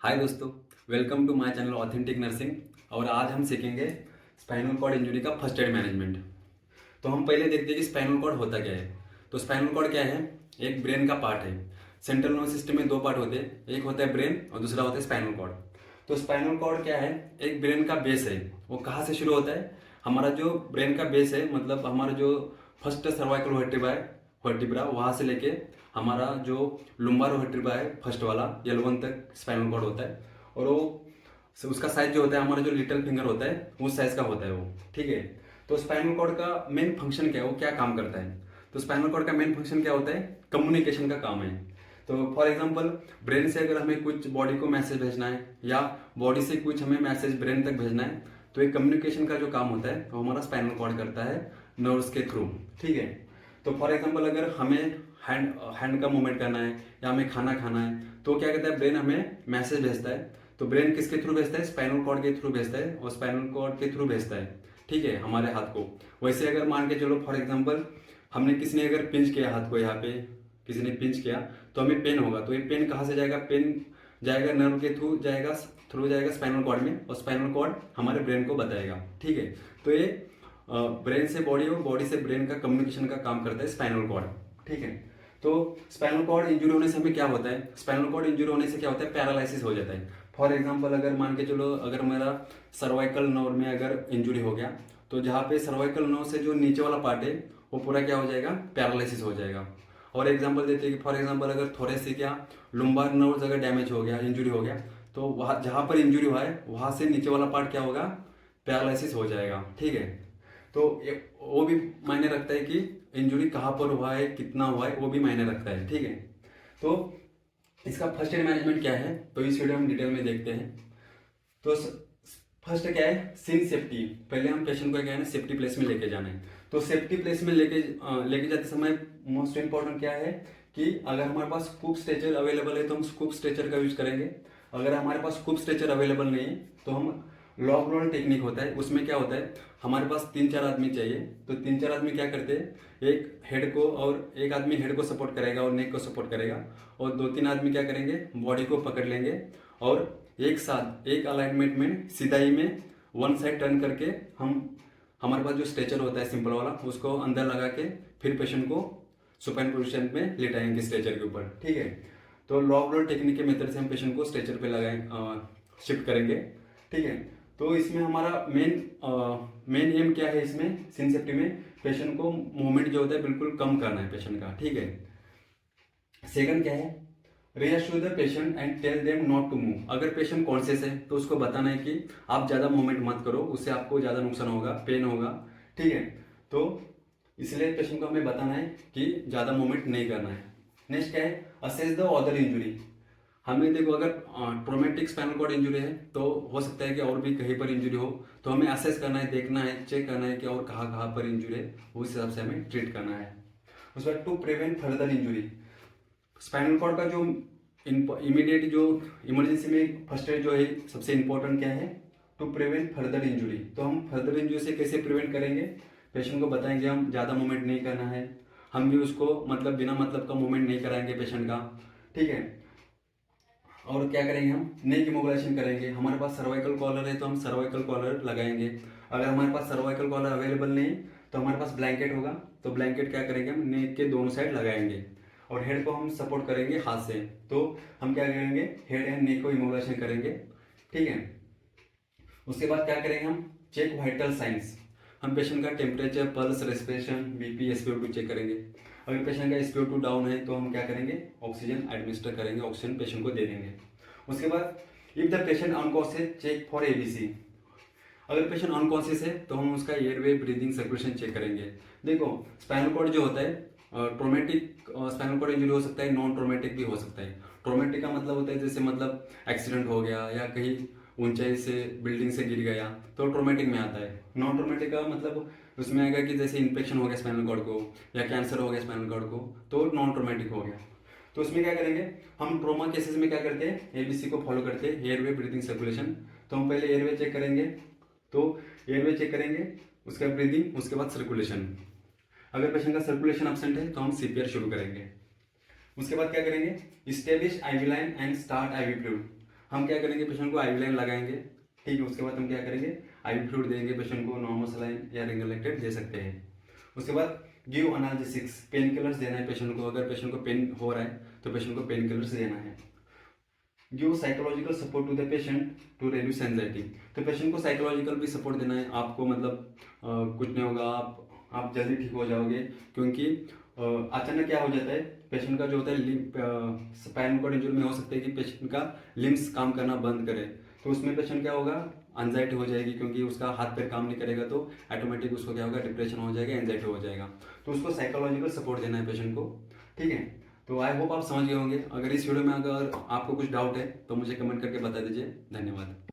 हाय दोस्तों, welcome to my channel authentic nursing. और आज हम सीखेंगे स्पाइनल कॉर्ड इंजरी का फर्स्ट एड मैनेजमेंट। तो हम पहले देखते हैं कि स्पाइनल कॉर्ड होता क्या है। तो स्पाइनल कॉर्ड क्या है? एक ब्रेन का पार्ट है। सेंट्रल नर्वस सिस्टम में दो पार्ट होते हैं, एक होता है ब्रेन और दूसरा होता है स्पाइनल कॉर्ड। तो स्पाइनल कॉर्ड क्या है? एक ब्रेन का बेस है। वो कहाँ से शुरू होता है? हमारा जो ब्रेन का बेस है, मतलब हमारा जो फर्स्ट सर्वाइकल वर्टिब्रा वहाँ से लेके हमारा जो लुम्बार वर्टिब्रा है फर्स्ट वाला L1 तक स्पाइनल कॉर्ड होता है। और वो उसका साइज जो होता है, हमारा जो लिटिल फिंगर होता है उस साइज का होता है वो। ठीक है। तो स्पाइनल कॉर्ड का मेन फंक्शन क्या है, वो क्या काम करता है? तो स्पाइनल कॉर्ड का मेन फंक्शन क्या होता है? कम्युनिकेशन का काम है। तो फॉर एग्जांपल, ब्रेन से अगर हमें कुछ बॉडी को मैसेज भेजना है या बॉडी से कुछ हमें मैसेज ब्रेन तक भेजना है, तो एक कम्युनिकेशन का जो काम होता है वो हमारा स्पाइनल कॉर्ड करता है नर्व्स के थ्रू। ठीक है। तो फॉर एग्जांपल, अगर हमें हैंड हैंड का मूवमेंट करना है या हमें खाना खाना है, तो क्या कहता है, ब्रेन हमें मैसेज भेजता है। तो ब्रेन किसके थ्रू भेजता है? स्पाइनल कॉर्ड के थ्रू भेजता है, और स्पाइनल कॉर्ड के थ्रू भेजता है, ठीक है, हमारे हाथ को। वैसे अगर मान के चलो, फॉर एग्जांपल, हमने किसी ने अगर पिंच किया हाथ को, यहाँ पे किसी ने पिंच किया, तो हमें पेन होगा। तो ये पेन कहाँ से जाएगा? पेन जाएगा नर्व के थ्रू जाएगा स्पाइनल कॉर्ड में, और स्पाइनल कॉर्ड हमारे ब्रेन को बताएगा। ठीक है। तो ये ब्रेन से बॉडी और बॉडी से ब्रेन का कम्युनिकेशन का काम करता है स्पाइनल कॉर्ड। ठीक है। तो स्पाइनल कॉर्ड इंजरी होने से हमें क्या होता है? स्पाइनल कॉर्ड इंजरी होने से क्या होता है? पैरालिसिस हो जाता है। फॉर एग्जांपल, अगर मान के चलो, अगर मेरा सर्वाइकल नर्व में अगर इंजरी हो गया, तो जहाँ पे सर्वाइकल नर्व से जो नीचे वाला पार्ट है वो पूरा क्या हो जाएगा? पैरालिसिस हो जाएगा। और एग्जांपल देते हैं कि फॉर एग्जांपल, अगर थोरेसिक या लुम्बार नर्व्स अगर डैमेज हो गया, इंजरी हो गया, तो वहाँ जहाँ पर इंजरी हुआ है वहाँ से नीचे वाला पार्ट क्या होगा? पैरालिसिस हो जाएगा। ठीक है। तो वो भी मायने रखता है कि इंजरी कहाँ पर हुआ है, कितना हुआ है, वो भी मायने रखता है। ठीक है। तो इसका फर्स्ट एड मैनेजमेंट क्या है, तो इस वीडियो में डिटेल में देखते हैं। तो फर्स्ट क्या है? Scene safety. पहले हम पेशेंट को क्या है ना, सेफ्टी प्लेस में लेके जाना है। तो सेफ्टी प्लेस में लेके जाते समय मोस्ट इंपॉर्टेंट क्या है कि अगर हमारे पास स्कूप स्ट्रेचर अवेलेबल है तो हम स्कूप स्ट्रेचर का यूज करेंगे। अगर हमारे पास स्कूप स्ट्रेचर अवेलेबल नहीं है तो हम लॉग रोल टेक्निक होता है, उसमें क्या होता है, हमारे पास 3-4 आदमी चाहिए। तो 3-4 आदमी क्या करते हैं, एक हेड को, और एक आदमी हेड को सपोर्ट करेगा और नेक को सपोर्ट करेगा, और 2-3 आदमी क्या करेंगे, बॉडी को पकड़ लेंगे, और एक साथ एक अलाइनमेंट में सीधाई में वन साइड टर्न करके हम, हमारे पास जो स्ट्रेचर होता है सिंपल वाला, उसको अंदर लगा के फिर पेशेंट को सुपाइन पोजिशन में लेटाएंगे स्ट्रेचर के ऊपर। ठीक है। तो लॉग रोल टेक्निक के मेथड से हम पेशेंट को स्ट्रेचर पे लगाए शिफ्ट करेंगे। ठीक है। तो इसमें हमारा मेन एम क्या है, इसमें सीन सेफ्टी में पेशेंट को मूवमेंट जो होता है बिल्कुल कम करना है पेशेंट का। ठीक है। सेकंड क्या है? Reassure the patient and tell them not to move. अगर पेशेंट कॉन्शियस है तो उसको बताना है कि आप ज़्यादा मूवमेंट मत करो, उससे आपको ज़्यादा नुकसान होगा, पेन होगा। ठीक है। तो इसलिए पेशेंट को हमें बताना है कि ज़्यादा मूवमेंट नहीं करना है। नेक्स्ट क्या है? Assess the other injury. हमें देखो, अगर ट्रोमेटिक स्पाइनल कॉर्ड इंजुरी है तो हो सकता है कि और भी कहीं पर इंजुरी हो, तो हमें असेस करना है, देखना है, चेक करना है कि और कहाँ कहाँ पर इंजुरी है, उस हिसाब से हमें ट्रीट करना है। उसके बाद to prevent further injury. Spinal cord का जो इमीडिएट जो इमरजेंसी में फर्स्ट एड जो है, सबसे इंपॉर्टेंट क्या है? To prevent further injury. तो हम फर्दर इंजुरी से कैसे प्रिवेंट करेंगे? पेशेंट को बताएंगे हम ज़्यादा मूवमेंट नहीं करना है, हम भी उसको मतलब बिना मतलब का मूवमेंट नहीं कराएंगे पेशेंट का। ठीक है। और क्या करेंगे? हम नेक इमोबिलाइजेशन करेंगे। हमारे पास सर्वाइकल कॉलर है तो हम सर्वाइकल कॉलर लगाएंगे। अगर हमारे पास सर्वाइकल कॉलर अवेलेबल नहीं है तो हमारे पास ब्लैंकेट होगा, तो ब्लैंकेट क्या करेंगे, हम नेक के दोनों साइड लगाएंगे, और हेड को हम सपोर्ट करेंगे हाथ से। तो हम क्या करेंगे, हेड एंड नेक को इमोबिलाइजेशन करेंगे। ठीक है। उसके बाद क्या करेंगे, हम चेक वाइटल साइंस। हम पेशेंट का temperature, pulse, respiration, BP, SpO2 check करेंगे। अगर पेशेंट का SpO2 डाउन है तो हम क्या करेंगे, ऑक्सीजन एडमिनिस्टर करेंगे, ऑक्सीजन पेशेंट को दे देंगे। उसके बाद if the patient unconscious, check for ABC। अगर पेशेंट अनकॉन्शियस है तो हम उसका एयरवे, ब्रीदिंग, सर्कुलेशन चेक करेंगे। देखो, स्पाइनल कॉर्ड जो होता है, ट्रोमेटिक स्पाइनल कॉर्ड इंजरी हो सकता है, नॉन ट्रोमेटिक भी हो सकता है। ट्रोमेटिक का मतलब होता है जैसे मतलब एक्सीडेंट हो गया या कहीं ऊंचाई से बिल्डिंग से गिर गया, तो ट्रोमेटिक में आता है। नॉन ट्रोमेटिक का मतलब उसमें आएगा कि जैसे इन्फेक्शन हो गया स्पाइनल कॉर्ड को, या कैंसर हो गया स्पाइनल कॉर्ड को, तो नॉन ट्रोमेटिक हो गया। तो उसमें क्या करेंगे, हम ट्रोमा केसेस में क्या करते हैं, ABC को फॉलो करते हैं, एयरवे, ब्रीदिंग, सर्कुलेशन। तो हम पहले एयरवे चेक करेंगे, तो एयरवे चेक करेंगे, उसका ब्रीदिंग, उसके बाद सर्कुलेशन। अगर पेशेंट का सर्कुलेशन एब्सेंट है तो हम CPR शुरू करेंगे। उसके बाद क्या करेंगे, establish IV line and start IV fluid. हम क्या करेंगे, पेशेंट को IV लाइन लगाएंगे, ठीक है। उसके बाद हम क्या करेंगे, IV फ्लूइड देंगे पेशेंट को, नॉर्मल सलाइन या रिंगर लैक्टेट दे सकते हैं। उसके बाद गिव अनाल्जेसिक्स, पेन किलर्स देना है पेशेंट को। अगर पेशेंट को पेन हो रहा है तो पेशेंट को पेन किलर्स देना है। Give psychological support to the patient to reduce anxiety, तो पेशेंट को साइकोलॉजिकल भी सपोर्ट देना है आपको, मतलब कुछ नहीं होगा, आप जल्दी ठीक हो जाओगे। क्योंकि अचानक क्या हो जाता है, पेशेंट का जो होता है स्पाइनल कॉर्ड इंजरी में हो सकता है कि पेशेंट का लिम्स काम करना बंद करे, तो उसमें पेशेंट क्या होगा, एंजाइटी हो जाएगी, क्योंकि उसका हाथ पैर काम नहीं करेगा तो ऑटोमेटिक उसको क्या होगा, डिप्रेशन हो जाएगा, एंजाइटी हो जाएगा। तो उसको साइकोलॉजिकल सपोर्ट देना है पेशेंट को, ठीक है। तो आई होप आप समझ गए होंगे। अगर इस वीडियो में अगर आपको कुछ डाउट है तो मुझे कमेंट करके बता दीजिए। धन्यवाद।